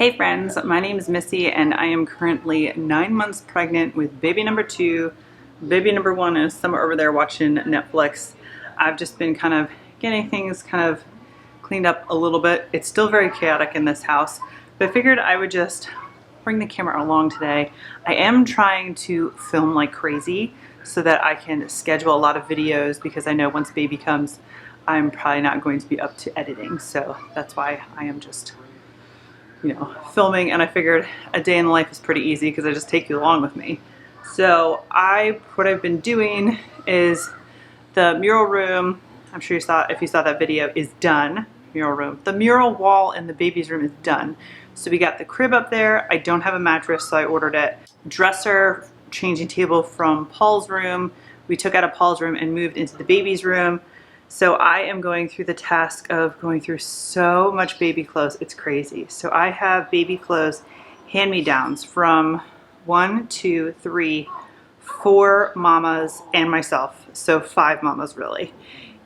Hey friends, my name is Missy and I am currently 9 months pregnant with baby number 2. Baby number 1 is somewhere over there watching Netflix. I've just been kind of getting things kind of cleaned up a little bit. It's still very chaotic in this house, but I figured I would just bring the camera along today. I am trying to film like crazy so that I can schedule a lot of videos because I know once baby comes, I'm probably not going to be up to editing. So that's why I am just filming, and I figured a day in the life is pretty easy because I just take you along with me. So what I've been doing is the mural room, I'm sure you saw, if you saw that video, is done. Mural room. The mural wall in the baby's room is done. So we got the crib up there. I don't have a mattress, so I ordered it. Dresser, changing table from Paul's room. We took out of Paul's room and moved into the baby's room. So I am going through the task of going through so much baby clothes. It's crazy. So I have baby clothes hand-me-downs from 1, 2, 3, 4 mamas and myself. So 5 mamas really.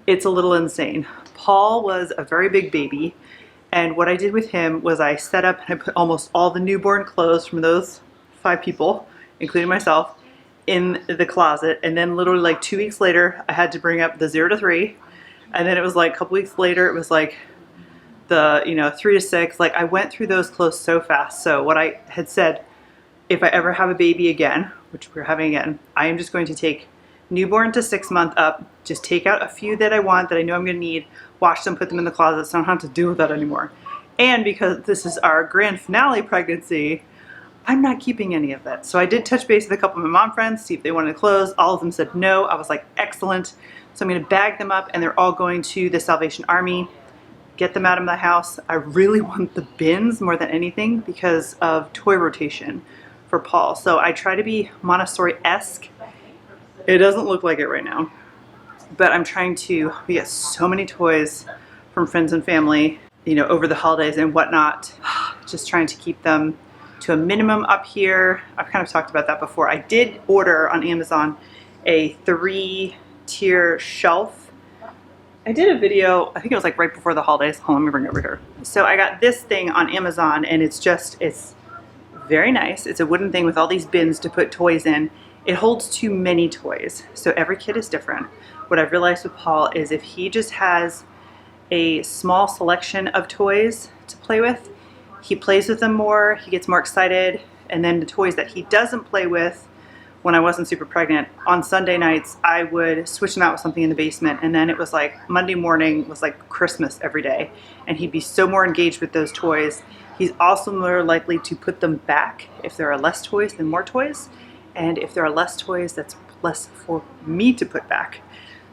It's a little insane. Paul was a very big baby. And what I did with him was I set up and I put almost all the newborn clothes from those 5 people, including myself, in the closet. And then literally like 2 weeks later, I had to bring up the 0 to 3. And then it was like a couple weeks later, it was like the, 3 to 6. Like I went through those clothes so fast. So what I had said, if I ever have a baby again, which we're having again, I am just going to take newborn to 6 month up, just take out a few that I want, that I know I'm going to need, wash them, put them in the closet, so I don't have to deal with that anymore. And because this is our grand finale pregnancy, I'm not keeping any of that. So I did touch base with a couple of my mom friends, see if they wanted clothes. All of them said no. I was like, excellent. So I'm going to bag them up and they're all going to the Salvation Army, get them out of my house. I really want the bins more than anything because of toy rotation for Paul. So I try to be Montessori-esque. It doesn't look like it right now, but I'm trying to, we get so many toys from friends and family, over the holidays and whatnot. Just trying to keep them to a minimum up here. I've kind of talked about that before. I did order on Amazon a 3-tier shelf. I did a video, I think it was like right before the holidays. Hold on, let me bring it over here. So I got this thing on Amazon and it's very nice. It's a wooden thing with all these bins to put toys in. It holds too many toys. So every kid is different. What I've realized with Paul is if he just has a small selection of toys to play with, he plays with them more, he gets more excited, and then the toys that he doesn't play with, when I wasn't super pregnant, on Sunday nights, I would switch them out with something in the basement, and then it was like Monday morning was like Christmas every day, and he'd be so more engaged with those toys. He's also more likely to put them back if there are less toys than more toys, and if there are less toys, that's less for me to put back.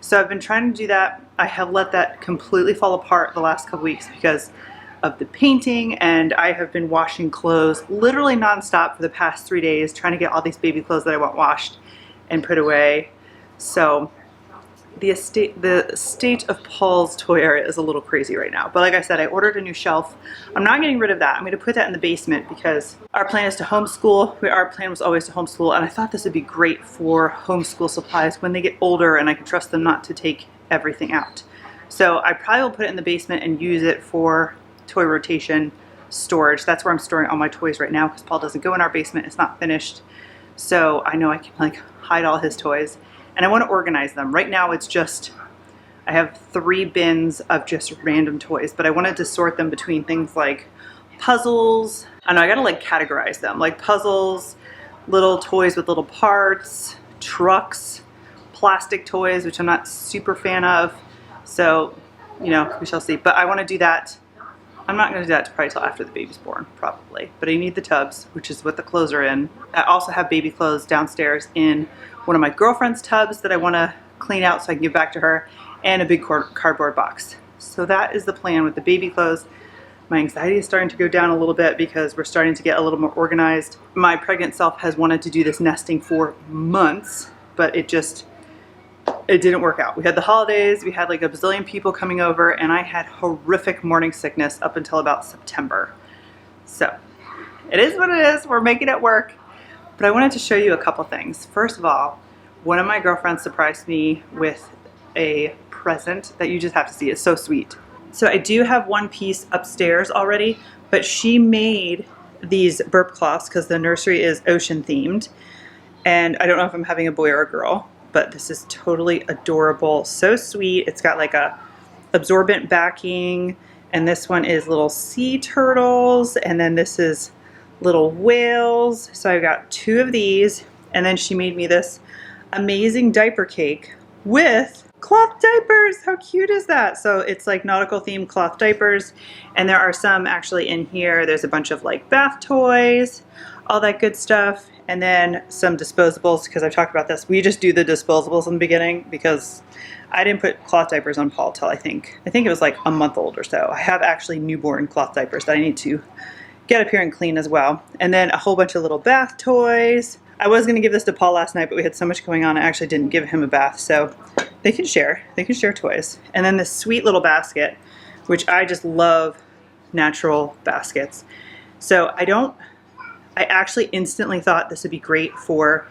So I've been trying to do that. I have let that completely fall apart the last couple weeks because of the painting, and I have been washing clothes literally nonstop for the past 3 days, trying to get all these baby clothes that I want washed and put away. So the state of Paul's toy area is a little crazy right now. But like I said, I ordered a new shelf. I'm not getting rid of that. I'm going to put that in the basement because our plan is to homeschool. Our plan was always to homeschool, and I thought this would be great for homeschool supplies when they get older and I can trust them not to take everything out. So I probably will put it in the basement and use it for toy rotation storage. That's where I'm storing all my toys right now because Paul doesn't go in our basement. It's not finished. So I know I can like hide all his toys and I want to organize them. Right now it's just, I have 3 bins of just random toys, but I wanted to sort them between things like puzzles. I know I gotta like categorize them, like puzzles, little toys with little parts, trucks, plastic toys, which I'm not super fan of. So, we shall see. But I want to do that. I'm not going to do that probably till after the baby's born, probably. But I need the tubs, which is what the clothes are in. I also have baby clothes downstairs in one of my girlfriend's tubs that I want to clean out so I can give back to her, and a big cardboard box. So that is the plan with the baby clothes. My anxiety is starting to go down a little bit because we're starting to get a little more organized. My pregnant self has wanted to do this nesting for months, but it didn't work out. We had the holidays, we had like a bazillion people coming over, and I had horrific morning sickness up until about September. So it is what it is. We're making it work. But I wanted to show you a couple things. First of all, one of my girlfriends surprised me with a present that you just have to see. It's so sweet. So I do have one piece upstairs already, but she made these burp cloths because the nursery is ocean themed. And I don't know if I'm having a boy or a girl, but this is totally adorable. So sweet. It's got like a absorbent backing, and this one is little sea turtles, and then this is little whales. So I got 2 of these, and then she made me this amazing diaper cake with cloth diapers. How cute is that? So it's like nautical themed cloth diapers, and there are some actually in here. There's a bunch of like bath toys, all that good stuff, and then some disposables, because I've talked about this. We just do the disposables in the beginning because I didn't put cloth diapers on Paul till I think it was like a month old or so. I have actually newborn cloth diapers that I need to get up here and clean as well. And then a whole bunch of little bath toys. I was going to give this to Paul last night, but we had so much going on I actually didn't give him a bath, so they can share. They can share toys. And then this sweet little basket, which I just love natural baskets. So I actually instantly thought this would be great for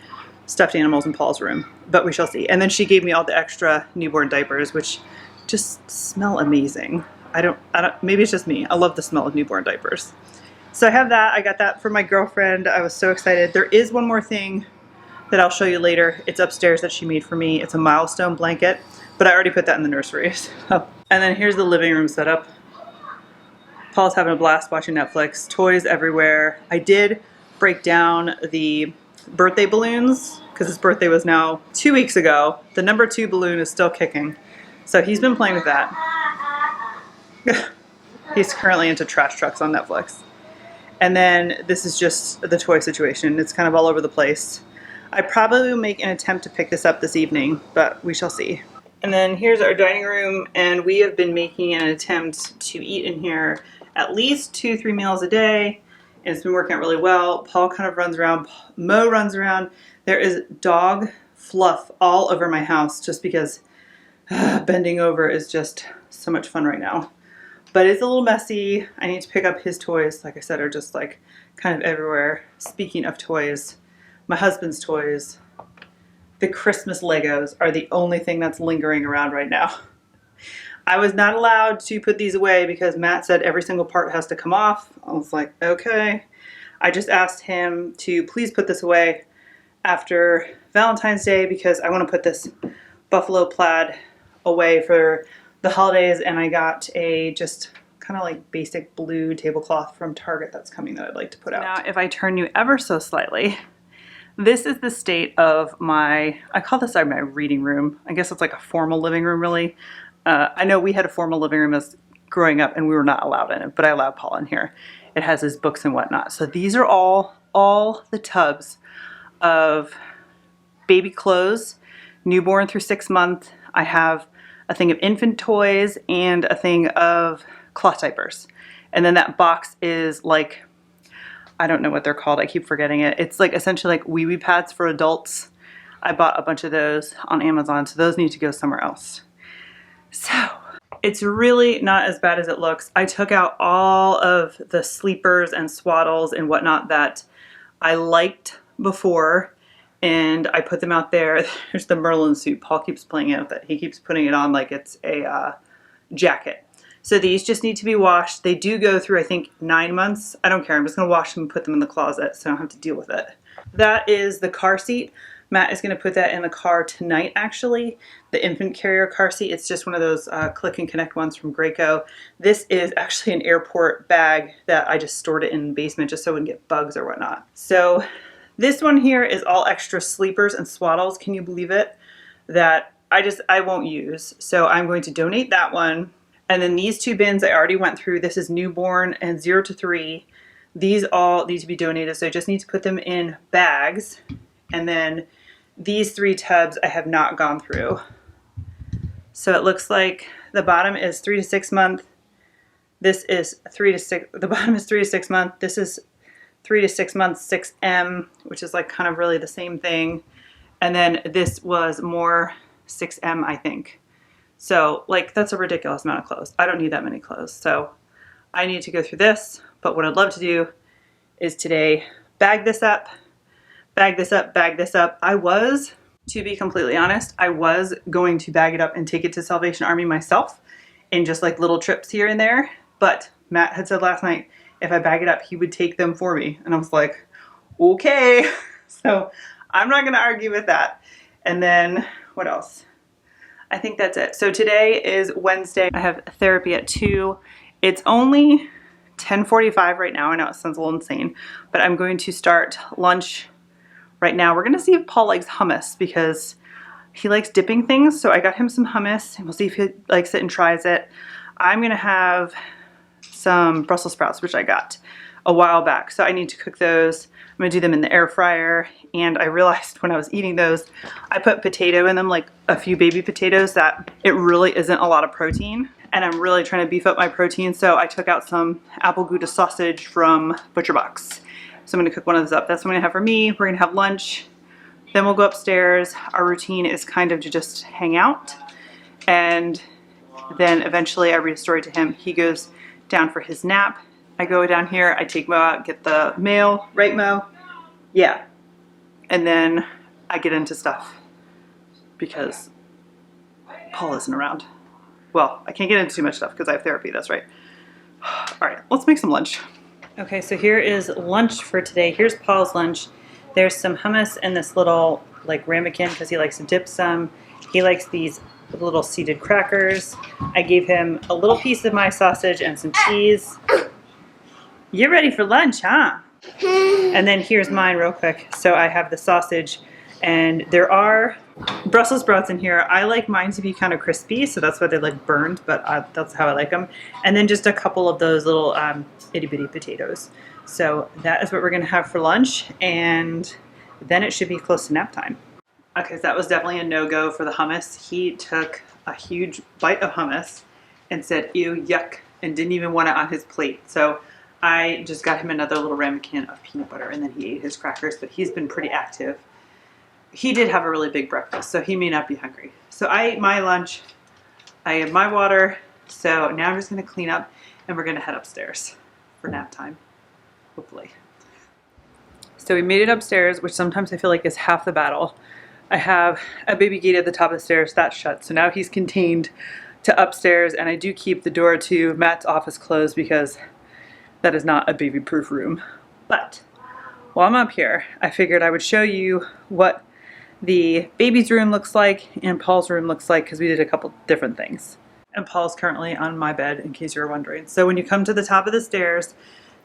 stuffed animals in Paul's room, but we shall see. And then she gave me all the extra newborn diapers, which just smell amazing. I don't, maybe it's just me. I love the smell of newborn diapers. So I have that. I got that for my girlfriend. I was so excited. There is one more thing that I'll show you later. It's upstairs that she made for me. It's a milestone blanket, but I already put that in the nursery. So. And then here's the living room setup. Paul's having a blast watching Netflix. Toys everywhere. I did break down the birthday balloons because his birthday was now 2 weeks ago. The number 2 balloon is still kicking. So he's been playing with that. He's currently into trash trucks on Netflix. And then this is just the toy situation. It's kind of all over the place. I probably will make an attempt to pick this up this evening, but we shall see. And then here's our dining room, and we have been making an attempt to eat in here at least 2-3 meals a day, and it's been working out really well. Paul kind of runs around, Mo runs around. There is dog fluff all over my house just because bending over is just so much fun right now. But it's a little messy. I need to pick up his toys, like I said, are just like kind of everywhere. Speaking of toys, my husband's toys, the Christmas Legos are the only thing that's lingering around right now. I was not allowed to put these away because Matt said every single part has to come off. I was like, okay. I just asked him to please put this away after Valentine's Day because I want to put this buffalo plaid away for the holidays, and I got a just kind of like basic blue tablecloth from Target that's coming that I'd like to put out. Now, if I turn you ever so slightly, this is the state of my, I call this my reading room. I guess it's like a formal living room, really. I know we had a formal living room as growing up and we were not allowed in it, but I allowed Paul in here. It has his books and whatnot. So these are all the tubs of baby clothes, newborn through 6 months. I have a thing of infant toys and a thing of cloth diapers. And then that box is like, I don't know what they're called. I keep forgetting it. It's like essentially like wee-wee pads for adults. I bought a bunch of those on Amazon, so those need to go somewhere else. So it's really not as bad as it looks. I took out all of the sleepers and swaddles and whatnot that I liked before, and I put them out there. There's the Merlin suit. Paul keeps playing it with it. He keeps putting it on like it's a jacket. So these just need to be washed. They do go through, I think, 9 months. I don't care. I'm just going to wash them and put them in the closet so I don't have to deal with it. That is the car seat. Matt is going to put that in the car tonight, actually. The infant carrier car seat. It's just one of those click and connect ones from Graco. This is actually an airport bag that I just stored it in the basement just so it wouldn't get bugs or whatnot. So this one here is all extra sleepers and swaddles. Can you believe it? That I won't use. So I'm going to donate that one. And then these 2 bins I already went through. This is newborn and 0 to 3. These all need to be donated. So I just need to put them in bags. And then these 3 tubs I have not gone through. So it looks like the bottom is 3 to 6 month. This is 3 to 6. The bottom is 3 to 6 month. This is 3 to 6 months 6M, which is like kind of really the same thing. And then this was more 6M, I think. So like that's a ridiculous amount of clothes. I don't need that many clothes. So I need to go through this. But what I'd love to do is today bag this up, bag this up, bag this up. To be completely honest, I was going to bag it up and take it to Salvation Army myself in just like little trips here and there. But Matt had said last night if I bag it up, he would take them for me. And I was like, okay. So I'm not going to argue with that. And then what else? I think that's it. So today is Wednesday. I have therapy at 2. It's only 10:45 right now. I know it sounds a little insane, but I'm going to start lunch right now. We're going to see if Paul likes hummus because he likes dipping things. So I got him some hummus and we'll see if he likes it and tries it. I'm going to have some Brussels sprouts, which I got a while back. So I need to cook those. I'm going to do them in the air fryer. And I realized when I was eating those, I put potato in them, like a few baby potatoes, that it really isn't a lot of protein. And I'm really trying to beef up my protein. So I took out some apple Gouda sausage from Butcher Box. So I'm going to cook one of those up. That's what I'm going to have for me. We're going to have lunch. Then we'll go upstairs. Our routine is kind of to just hang out. And then eventually I read a story to him. He goes down for his nap. I go down here, I take Mo out, get the mail, right Mo? Yeah. And then I get into stuff because Paul isn't around. Well, I can't get into too much stuff because I have therapy, that's right. All right, let's make some lunch. Okay, so here is lunch for today. Here's Paul's lunch. There's some hummus and this little like ramekin because he likes to dip some. He likes these little seeded crackers. I gave him a little piece of my sausage and some cheese. You're ready for lunch, huh? And then here's mine real quick. So I have the sausage and there are Brussels sprouts in here. I like mine to be kind of crispy, so that's why they're like burned, but that's how I like them. And then just a couple of those little itty bitty potatoes. So that is what we're gonna have for lunch, and then it should be close to nap time. Okay, so that was definitely a no-go for the hummus. He took a huge bite of hummus and said, ew, yuck, and didn't even want it on his plate. So I just got him another little ramekin of peanut butter, and then he ate his crackers, but he's been pretty active. He did have a really big breakfast, so he may not be hungry. So I ate my lunch, I had my water, so now I'm just gonna clean up and we're gonna head upstairs for nap time, hopefully. So we made it upstairs, which sometimes I feel like is half the battle. I have a baby gate at the top of the stairs, that's shut, so now he's contained to upstairs, and I do keep the door to Matt's office closed because that is not a baby-proof room. But while I'm up here, I figured I would show you what the baby's room looks like and Paul's room looks like because we did a couple different things. And Paul's currently on my bed, in case you're wondering. So when you come to the top of the stairs,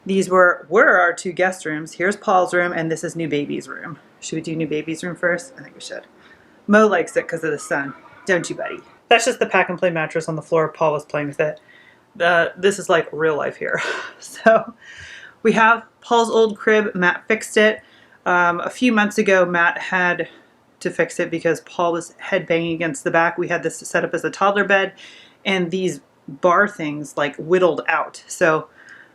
these were our 2 guest rooms. Here's Paul's room, and this is new baby's room. Should we do new baby's room first? I think we should. Mo likes it because of the sun. Don't you, buddy? That's just the pack and play mattress on the floor. Paul was playing with it. This is like real life here. So we have Paul's old crib. Matt fixed it. A few months ago, Matt had to fix it because Paul was head banging against the back. We had this set up as a toddler bed, and these bar things like whittled out. So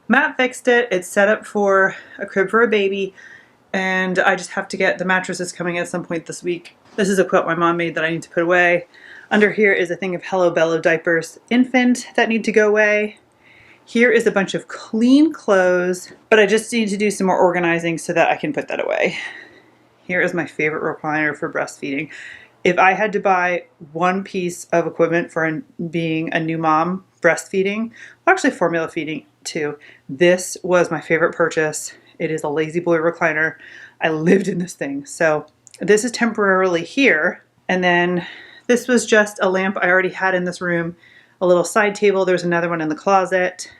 Matt fixed it. It's set up for a crib for a baby, and I just have to get the mattresses coming at some point this week. This is a quilt my mom made that I need to put away. Under here is a thing of Hello Bello diapers infant that need to go away. Here is a bunch of clean clothes, but I just need to do some more organizing so that I can put that away. Here is my favorite recliner for breastfeeding. If I had to buy one piece of equipment for being a new mom breastfeeding, well, actually formula feeding too, this was my favorite purchase. It is a Lazy Boy recliner. I lived in this thing. So this is temporarily here. And then this was just a lamp I already had in this room, a little side table. There's another one in the closet.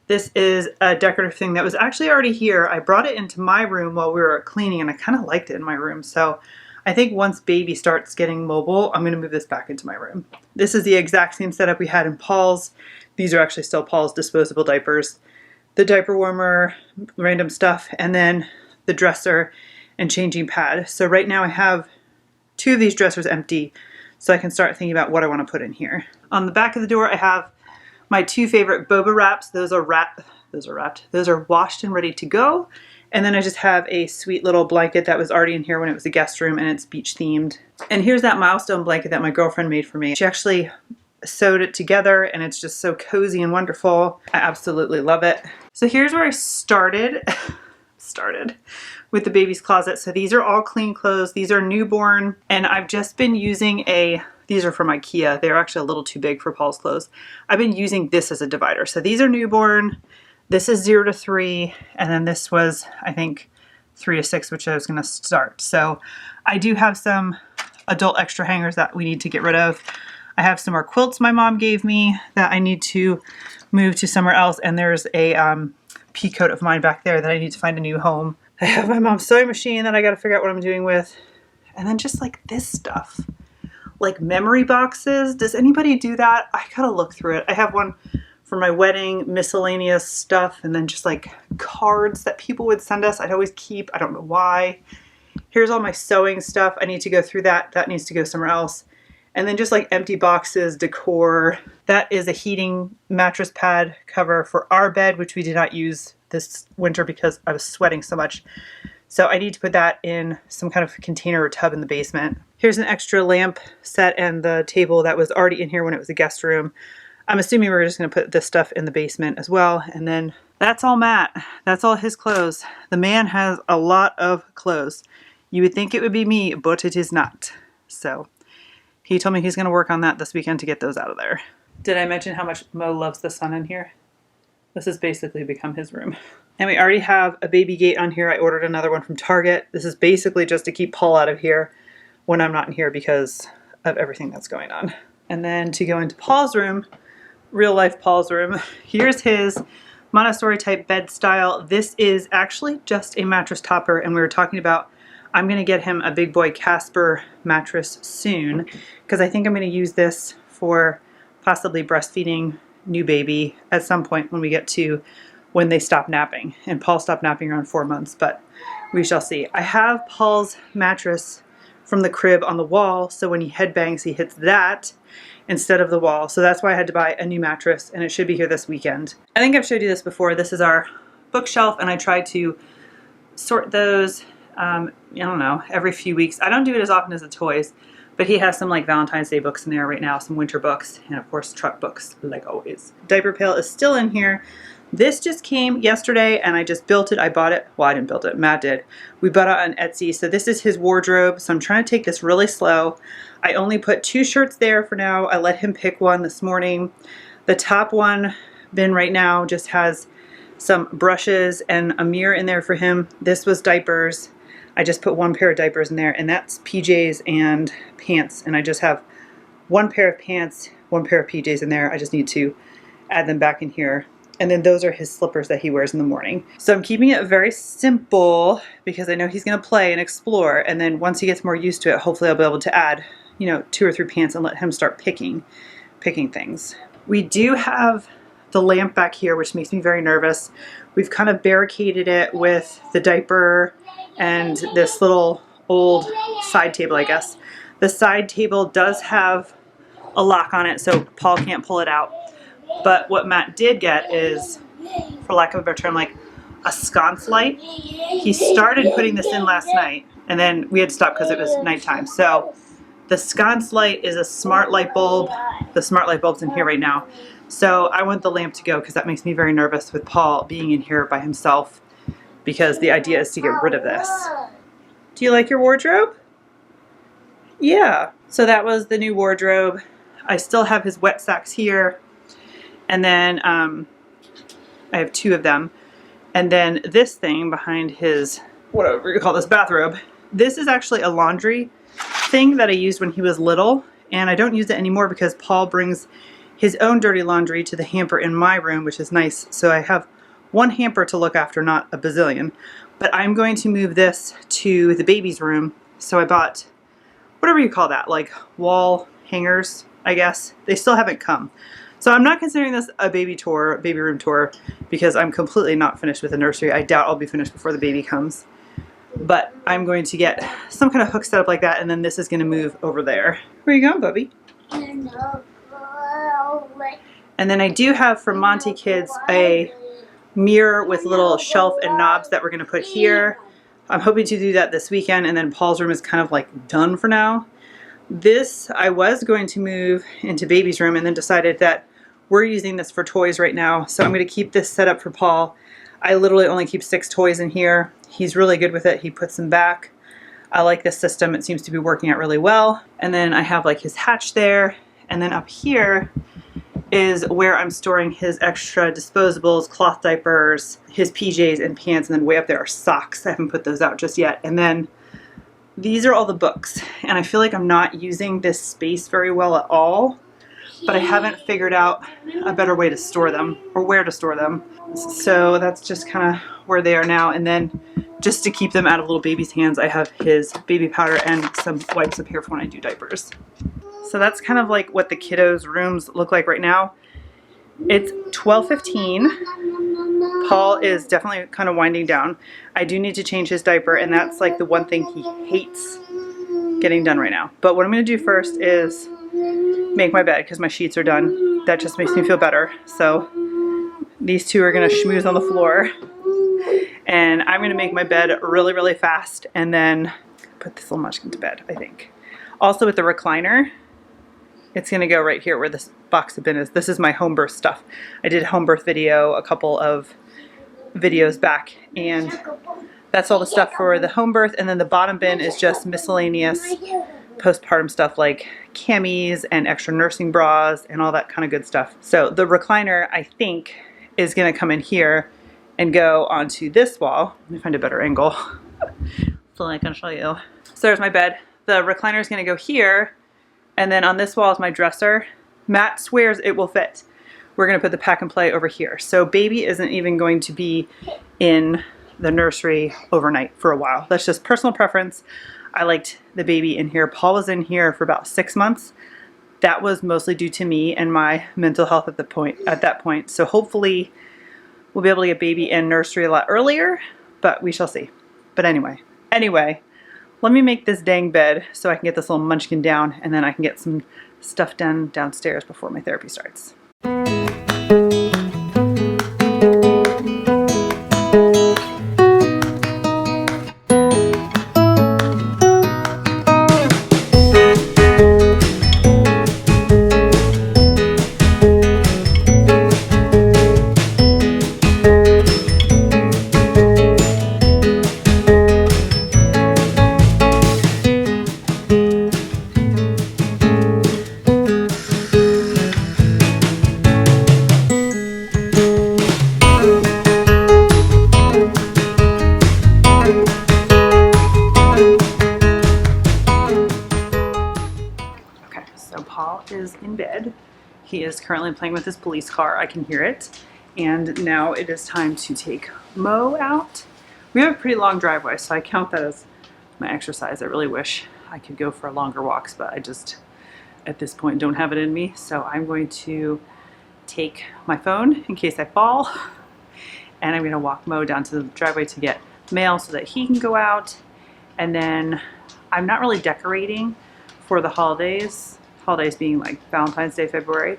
This is a decorative thing that was actually already here. I brought it into my room while we were cleaning, and I kind of liked it in my room. So I think once baby starts getting mobile, I'm going to move this back into my room. This is the exact same setup we had in Paul's. These are actually still Paul's disposable diapers. The diaper warmer, random stuff, and then the dresser and changing pad. So right now I have 2 of these dressers empty, so I can start thinking about what I want to put in here. On the back of the door, I have my 2 favorite boba wraps. Those are washed and ready to go. And then I just have a sweet little blanket that was already in here when it was a guest room, and it's beach themed. And here's that milestone blanket that my girlfriend made for me. She actually sewed it together, and it's just so cozy and wonderful. I absolutely love it. So here's where I started with the baby's closet. So these are all clean clothes. These are newborn, and I've just been using these are from IKEA. They're actually a little too big for Paul's clothes. I've been using this as a divider. So these are newborn. This is 0 to 3, and then this was, I think, 3 to 6, which I was going to start. So I do have some adult extra hangers that we need to get rid of. I have some more quilts my mom gave me that I need to move to somewhere else, and there's a pea coat of mine back there that I need to find a new home. I have my mom's sewing machine that I got to figure out what I'm doing with. And then just like this stuff, like memory boxes. Does anybody do that? I gotta look through it. I have one for my wedding, miscellaneous stuff, and then just like cards that people would send us. I'd always keep, I don't know why. Here's all my sewing stuff. I need to go through that. That needs to go somewhere else. And then just like empty boxes, decor. That is a heating mattress pad cover for our bed, which we did not use this winter because I was sweating so much. So I need to put that in some kind of container or tub in the basement. Here's an extra lamp set and the table that was already in here when it was a guest room. I'm assuming we're just going to put this stuff in the basement as well. And then that's all Matt. That's all his clothes. The man has a lot of clothes. You would think it would be me, but it is not. So he told me he's going to work on that this weekend to get those out of there. Did I mention how much Mo loves the sun in here? This has basically become his room. And we already have a baby gate on here. I ordered another one from Target. This is basically just to keep Paul out of here when I'm not in here because of everything that's going on. And then to go into Paul's room, real life Paul's room, here's his Montessori type bed style. This is actually just a mattress topper, and we were talking about I'm going to get him a big boy Casper mattress soon because I think I'm going to use this for possibly breastfeeding new baby at some point when we get to when they stop napping. And Paul stopped napping around 4 months, but we shall see. I have Paul's mattress from the crib on the wall, so when he headbangs, he hits that instead of the wall. So that's why I had to buy a new mattress, and it should be here this weekend. I think I've showed you this before. This is our bookshelf, and I try to sort those, I don't know, every few weeks. I don't do it as often as the toys, but he has some like Valentine's Day books in there right now, some winter books, and of course truck books, like always. Diaper pail is still in here. This just came yesterday, and I just built it. I bought it. Well, I didn't build it. Matt did. We bought it on Etsy. So this is his wardrobe. So I'm trying to take this really slow. I only put 2 shirts there for now. I let him pick one this morning. The top one bin right now just has some brushes and a mirror in there for him. This was diapers. I just put 1 pair of diapers in there, and that's PJs and pants. And I just have 1 pair of pants, 1 pair of PJs in there. I just need to add them back in here. And then those are his slippers that he wears in the morning. So I'm keeping it very simple because I know he's going to play and explore. And then once he gets more used to it, hopefully I'll be able to add, 2 or 3 pants and let him start picking things. We do have the lamp back here, which makes me very nervous. We've kind of barricaded it with the diaper and this little old side table, I guess. The side table does have a lock on it, so Paul can't pull it out. But what Matt did get is, for lack of a better term, like a sconce light. He started putting this in last night, and then we had to stop because it was nighttime. So the sconce light is a smart light bulb. The smart light bulb's in here right now. So I want the lamp to go because that makes me very nervous with Paul being in here by himself, because the idea is to get rid of this. Do you like your wardrobe? Yeah. So that was the new wardrobe. I still have his wet socks here. And then I have 2 of them. And then this thing behind his, whatever you call this, bathrobe. This is actually a laundry thing that I used when he was little. And I don't use it anymore because Paul brings his own dirty laundry to the hamper in my room, which is nice. So I have 1 hamper to look after, not a bazillion. But I'm going to move this to the baby's room. So I bought, whatever you call that, like wall hangers, I guess. They still haven't come. So I'm not considering this a baby room tour, because I'm completely not finished with the nursery. I doubt I'll be finished before the baby comes. But I'm going to get some kind of hook set up like that, and then this is going to move over there. Where are you going, Bubby? And then I do have from Monty Kids a mirror with little shelf and knobs that we're going to put here. I'm hoping to do that this weekend, and then Paul's room is kind of like done for now. This I was going to move into baby's room, and then decided that we're using this for toys right now, so I'm going to keep this set up for Paul. I literally only keep 6 toys in here. He's really good with it. He puts them back. I like this system. It seems to be working out really well. And then I have like his hatch there. And then up here is where I'm storing his extra disposables, cloth diapers, his PJs and pants, and then way up there are socks. I haven't put those out just yet. And then these are all the books, and I feel like I'm not using this space very well at all, but I haven't figured out a better way to store them or where to store them. So that's just kind of where they are now. And then just to keep them out of little baby's hands, I have his baby powder and some wipes up here for when I do diapers. So that's kind of like what the kiddos' rooms look like right now. It's 12:15. Paul is definitely kind of winding down. I do need to change his diaper, and that's like the one thing he hates getting done right now. But what I'm going to do first is make my bed because my sheets are done. That just makes me feel better. So these two are going to schmooze on the floor, and I'm going to make my bed really, really fast and then put this little munchkin to bed, I think. Also with the recliner, it's going to go right here where this box of bin is. This is my home birth stuff. I did a home birth video a couple of videos back, and that's all the stuff for the home birth. And then the bottom bin is just miscellaneous postpartum stuff like camis and extra nursing bras and all that kind of good stuff. So the recliner, I think, is going to come in here and go onto this wall. Let me find a better angle so I can show you. So there's my bed. The recliner is going to go here, and then on this wall is my dresser. Matt swears it will fit. We're going to put the pack and play over here. So baby isn't even going to be in the nursery overnight for a while. That's just personal preference. I liked the baby in here. Paul was in here for about 6 months. That was mostly due to me and my mental health at that point. So hopefully we'll be able to get baby in nursery a lot earlier, but we shall see. But anyway, let me make this dang bed so I can get this little munchkin down, and then I can get some stuff done downstairs before my therapy starts. Is in bed. He is currently playing with his police car. I can hear it. And now it is time to take Mo out. We have a pretty long driveway, so I count that as my exercise. I really wish I could go for longer walks, but I just, at this point, don't have it in me. So I'm going to take my phone in case I fall, and I'm going to walk Mo down to the driveway to get mail so that he can go out. And then I'm not really decorating for the holidays being like Valentine's Day, February,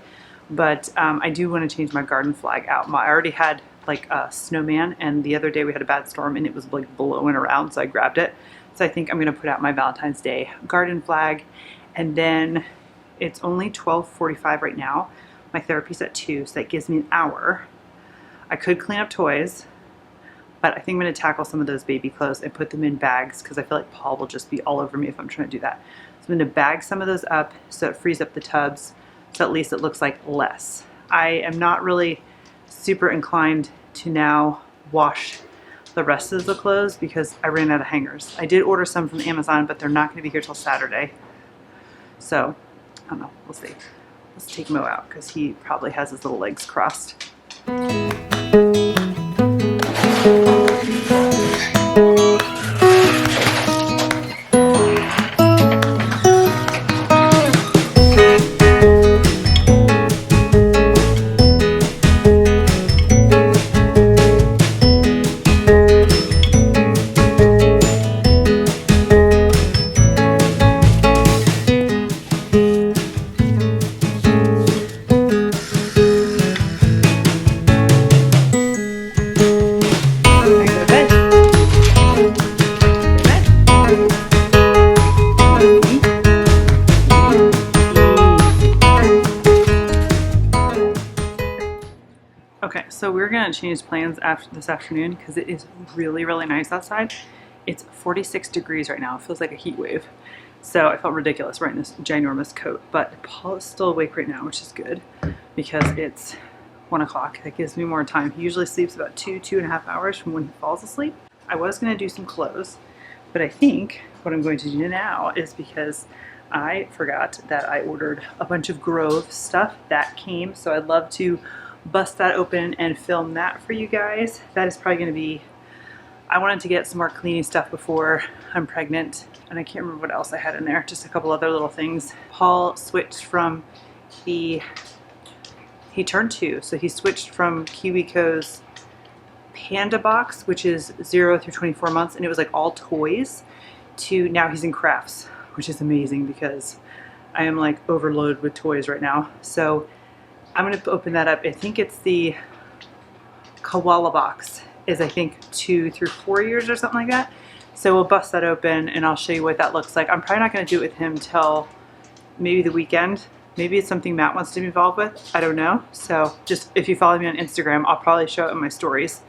but I do want to change my garden flag out. I already had like a snowman, and the other day we had a bad storm and it was like blowing around, so I grabbed it. So I think I'm going to put out my Valentine's Day garden flag. And then it's only 12:45 right now. My therapy's at 2, so that gives me an hour. I could clean up toys, but I think I'm going to tackle some of those baby clothes and put them in bags because I feel like Paul will just be all over me if I'm trying to do that. So I'm going to bag some of those up so it frees up the tubs, so at least it looks like less. I am not really super inclined to now wash the rest of the clothes because I ran out of hangers. I did order some from Amazon, but they're not going to be here till Saturday. So, I don't know. We'll see. Let's take Mo out because he probably has his little legs crossed. Okay, so we're gonna change plans after this afternoon because it is really, really nice outside. It's 46 degrees right now. It feels like a heat wave. So I felt ridiculous wearing this ginormous coat, but Paul is still awake right now, which is good because it's 1 o'clock. That gives me more time. He usually sleeps about 2.5 hours from when he falls asleep. I was gonna do some clothes, but I think what I'm going to do now is, because I forgot that I ordered a bunch of Grove stuff that came, so I'd love to bust that open and film that for you guys. That is probably gonna be, I wanted to get some more cleaning stuff before I'm pregnant, and I can't remember what else I had in there, just a couple other little things. Paul switched from he turned 2, so he switched from KiwiCo's Panda box, which is 0 through 24 months, and it was like all toys, to now he's in crafts, which is amazing because I am like overloaded with toys right now. So I'm gonna open that up. I think it's the koala box, is I think 2 through 4 years or something like that. So we'll bust that open and I'll show you what that looks like. I'm probably not gonna do it with him till maybe the weekend. Maybe it's something Matt wants to be involved with, I don't know. So just, if you follow me on Instagram, I'll probably show it in my stories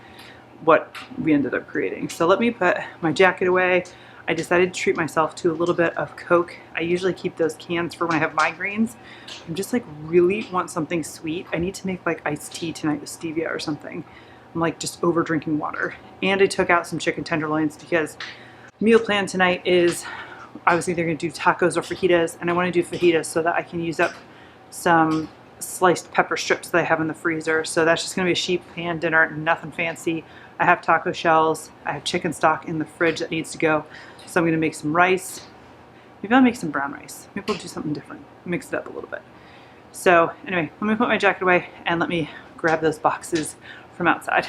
what we ended up creating. So let me put my jacket away. I decided to treat myself to a little bit of Coke. I usually keep those cans for when I have migraines. I'm just like really want something sweet. I need to make like iced tea tonight with stevia or something. I'm like just over drinking water. And I took out some chicken tenderloins because meal plan tonight is, I was either gonna do tacos or fajitas, and I wanna do fajitas so that I can use up some sliced pepper strips that I have in the freezer. So that's just gonna be a sheet pan dinner, nothing fancy. I have taco shells, I have chicken stock in the fridge that needs to go. So I'm gonna make some rice. Maybe I'll make some brown rice. Maybe we'll do something different, mix it up a little bit. So anyway, let me put my jacket away and let me grab those boxes from outside.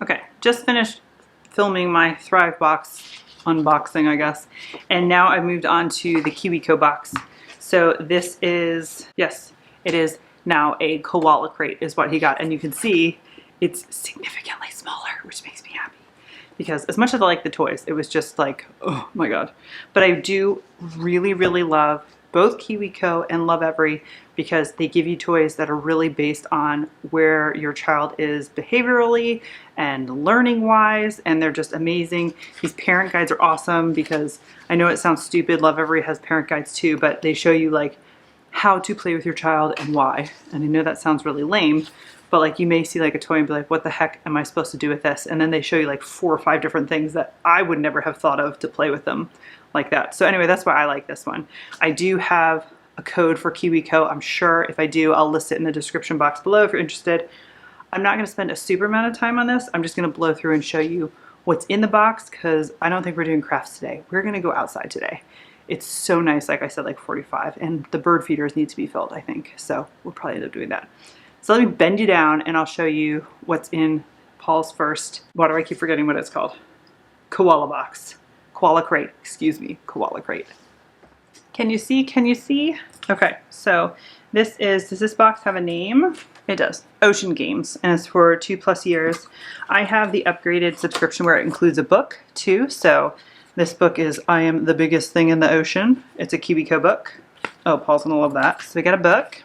Okay, just finished filming my Thrive box unboxing, I guess. And now I've moved on to the KiwiCo box. So this is, yes, it is now a koala crate is what he got. And you can see it's significantly smaller, which makes me happy. Because as much as I like the toys, it was just like, oh my God. But I do really, really love both KiwiCo and Lovevery because they give you toys that are really based on where your child is behaviorally and learning wise, and they're just amazing. These parent guides are awesome because I know it sounds stupid, Lovevery has parent guides too, but they show you like how to play with your child and why. And I know that sounds really lame, but like you may see like a toy and be like, what the heck am I supposed to do with this? And then they show you like 4 or 5 different things that I would never have thought of to play with them like that. So anyway, that's why I like this one. I do have a code for KiwiCo. I'm sure if I do, I'll list it in the description box below if you're interested. I'm not gonna spend a super amount of time on this. I'm just gonna blow through and show you what's in the box because I don't think we're doing crafts today. We're gonna go outside today. It's so nice, like I said, like 45, and the bird feeders need to be filled, I think. So we'll probably end up doing that. So let me bend you down and I'll show you what's in Paul's first, why do I keep forgetting what it's called? Koala box. Koala crate, excuse me, koala crate. Can you see, can you see? Okay, so does this box have a name? It does, Ocean Games, and it's for 2+ years. I have the upgraded subscription where it includes a book too, so this book is I Am the Biggest Thing in the Ocean. It's a KiwiCo book. Oh, Paul's gonna love that. So we got a book.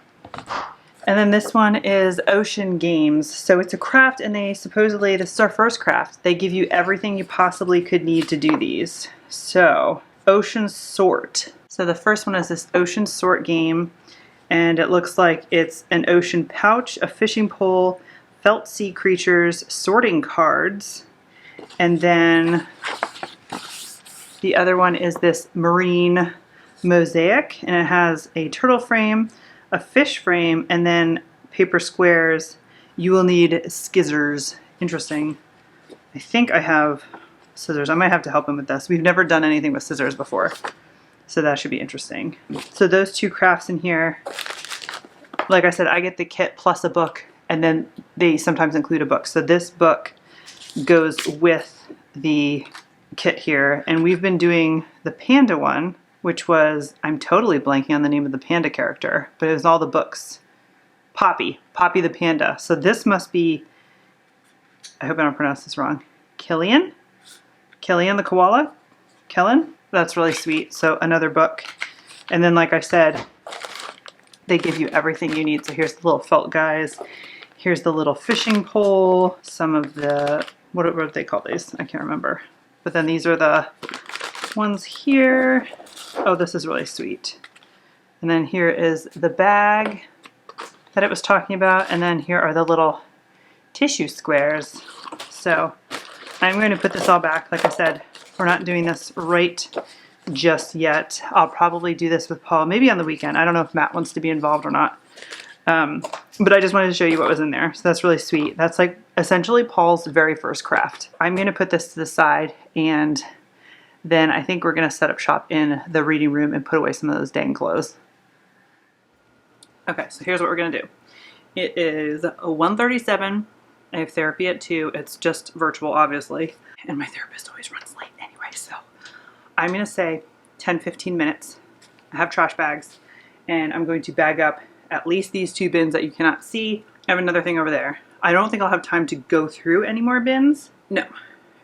And then this one is Ocean Games. So it's a craft, and they supposedly, this is our first craft. They give you everything you possibly could need to do these. So, Ocean Sort. So the first one is this Ocean Sort game, and it looks like it's an ocean pouch, a fishing pole, felt sea creatures, sorting cards, and then the other one is this marine mosaic, and it has a turtle frame, a fish frame, and then paper squares. You will need scissors. Interesting. I think I have scissors. I might have to help him with this. We've never done anything with scissors before, so that should be interesting. So those 2 crafts in here, like I said, I get the kit plus a book, and then they sometimes include a book. So this book goes with the kit here, and we've been doing the panda one, which was, I'm totally blanking on the name of the panda character, but it was all the books. Poppy the panda. So this must be, I hope I don't pronounce this wrong, Killian the koala? Kellen? That's really sweet. So another book. And then like I said, they give you everything you need. So here's the little felt guys. Here's the little fishing pole. Some of the, what do they call these? I can't remember. But then these are the ones here. Oh, this is really sweet. And then here is the bag that it was talking about. And then here are the little tissue squares. So I'm going to put this all back. Like I said, we're not doing this right just yet. I'll probably do this with Paul, maybe on the weekend. I don't know if Matt wants to be involved or not. But I just wanted to show you what was in there. So that's really sweet. That's like essentially Paul's very first craft. I'm going to put this to the side, and then I think we're going to set up shop in the reading room and put away some of those dang clothes. Okay, so here's what we're going to do. It is 1:37. I have therapy at 2. It's just virtual, obviously. And my therapist always runs late anyway, so I'm going to say 10-15 minutes. I have trash bags, and I'm going to bag up at least these 2 bins that you cannot see. I have another thing over there. I don't think I'll have time to go through any more bins. No.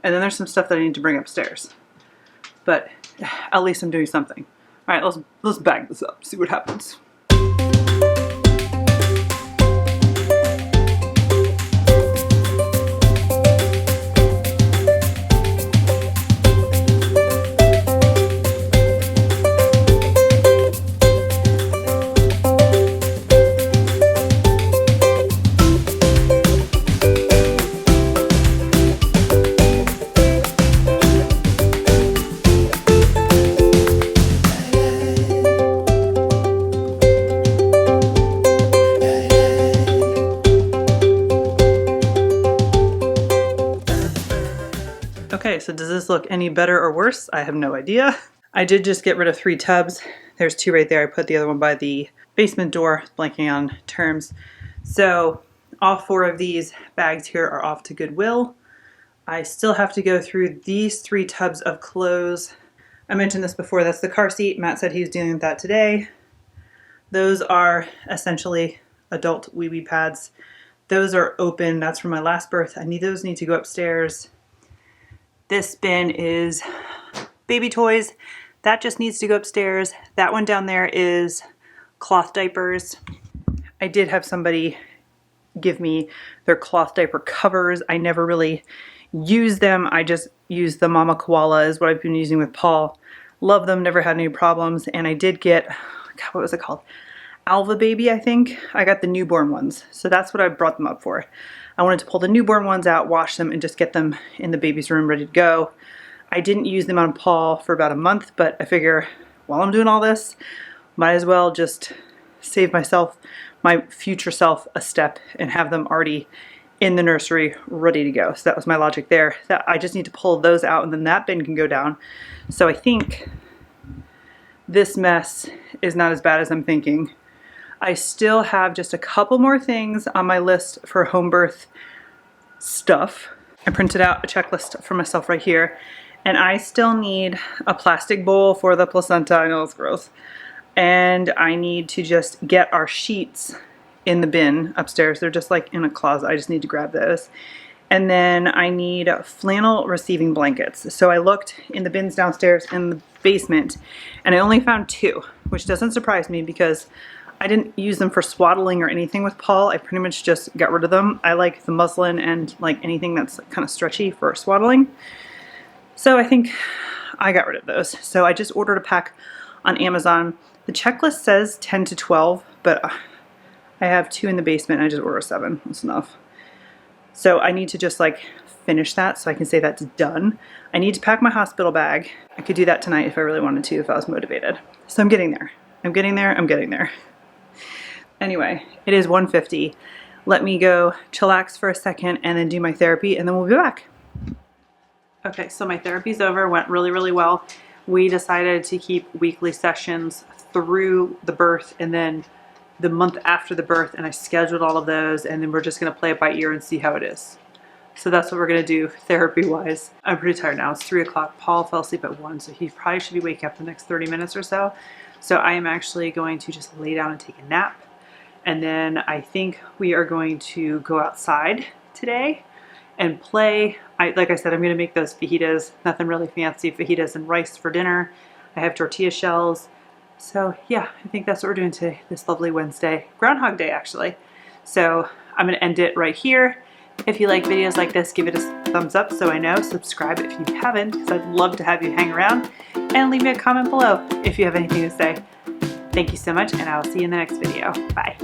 And then there's some stuff that I need to bring upstairs. But at least I'm doing something. All right, let's bag this up, see what happens. Okay, so does this look any better or worse? I have no idea. I did just get rid of 3 tubs. There's 2 right there. I put the other one by the basement door, blanking on terms. So all 4 of these bags here are off to Goodwill. I still have to go through these 3 tubs of clothes. I mentioned this before, that's the car seat. Matt said he was dealing with that today. Those are essentially adult wee-wee pads. Those are open. That's from my last birth. Those need to go upstairs. This bin is baby toys. That just needs to go upstairs. That one down there is cloth diapers. I did have somebody give me their cloth diaper covers. I never really use them. I just use the Mama Koala is what I've been using with Paul. Love them, never had any problems. And I did get, God, what was it called? Alva Baby, I think. I got the newborn ones. So that's what I brought them up for. I wanted to pull the newborn ones out, wash them, and just get them in the baby's room ready to go. I didn't use them on Paul for about a month, but I figure while I'm doing all this, might as well just save myself, my future self, a step and have them already in the nursery ready to go. So that was my logic there. That I just need to pull those out and then that bin can go down. So I think this mess is not as bad as I'm thinking. I still have just a couple more things on my list for home birth stuff. I printed out a checklist for myself right here, and I still need a plastic bowl for the placenta. I know it's gross. And I need to just get our sheets in the bin upstairs. They're just like in a closet. I just need to grab those. And then I need flannel receiving blankets. So I looked in the bins downstairs in the basement, and I only found 2, which doesn't surprise me because I didn't use them for swaddling or anything with Paul. I pretty much just got rid of them. I like the muslin and like anything that's kind of stretchy for swaddling. So I think I got rid of those. So I just ordered a pack on Amazon. The checklist says 10 to 12, but I have 2 in the basement. I just ordered 7. That's enough. So I need to just like finish that so I can say that's done. I need to pack my hospital bag. I could do that tonight if I really wanted to, if I was motivated. So I'm getting there. I'm getting there. I'm getting there. Anyway, it is 1:50. Let me go chillax for a second and then do my therapy, and then we'll be back. Okay, so my therapy's over. Went really, really well. We decided to keep weekly sessions through the birth and then the month after the birth, and I scheduled all of those, and then we're just going to play it by ear and see how it is. So that's what we're going to do therapy-wise. I'm pretty tired now. It's 3 o'clock. Paul fell asleep at 1, so he probably should be waking up the next 30 minutes or so. So I am actually going to just lay down and take a nap. And then I think we are going to go outside today and play. Like I said, I'm going to make those fajitas, nothing really fancy, fajitas and rice for dinner. I have tortilla shells. So yeah, I think that's what we're doing today, this lovely Wednesday. Groundhog Day, actually. So I'm going to end it right here. If you like videos like this, give it a thumbs up so I know. Subscribe if you haven't, because I'd love to have you hang around. And leave me a comment below if you have anything to say. Thank you so much, and I will see you in the next video. Bye.